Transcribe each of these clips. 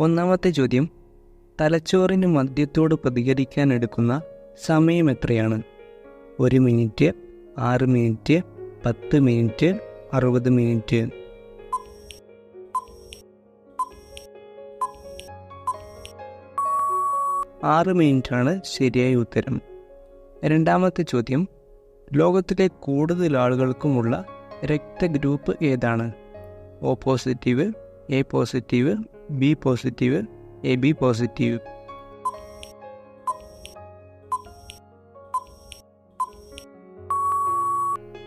ഒന്നാമത്തെ ചോദ്യം, തലച്ചോറിന് മദ്യത്തോട് പ്രതികരിക്കാൻ എടുക്കുന്ന സമയം എത്രയാണ്? 1 മിനിറ്റ്, 6 മിനിറ്റ്, 10 മിനിറ്റ്, 60 മിനിറ്റ്. ആറ് മിനിറ്റാണ് ശരിയായ ഉത്തരം. രണ്ടാമത്തെ ചോദ്യം, ലോകത്തിലെ കൂടുതൽ ആളുകൾക്കുമുള്ള രക്തഗ്രൂപ്പ് ഏതാണ്? O positive, A positive, B positive, AB positive.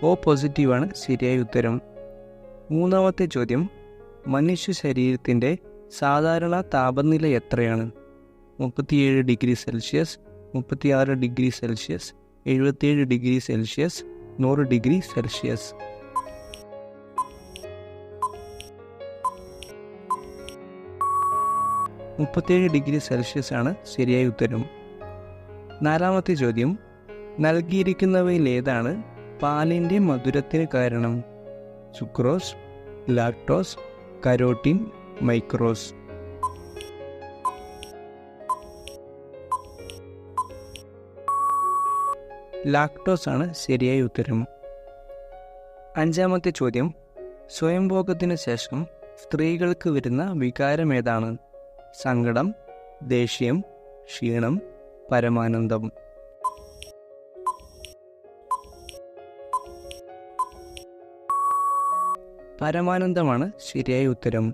O പോസിറ്റീവാണ് ശരിയായ ഉത്തരം. മൂന്നാമത്തെ ചോദ്യം, മനുഷ്യ ശരീരത്തിൻ്റെ സാധാരണ താപനില എത്രയാണ്? 37 degree Celsius, 36 degree Celsius, 77 degree Celsius, 100 degree Celsius. 37 degree Celsius ആണ് ശരിയായ ഉത്തരം. നാലാമത്തെ ചോദ്യം, നൽകിയിരിക്കുന്നവയിൽ ഏതാണ് പാലിൻ്റെ മധുരത്തിന് കാരണം? Sucrose, lactose, carotene, micros. Lactose ആണ് ശരിയായ ഉത്തരം. അഞ്ചാമത്തെ ചോദ്യം, സ്വയംഭോഗത്തിന് ശേഷം സ്ത്രീകൾക്ക് വരുന്ന വികാരം ഏതാണ്? സങ്കടം, ദേഷ്യം, ക്ഷീണം, പരമാനന്ദം. പരമാനന്ദമാണ് ശരിയായ ഉത്തരം.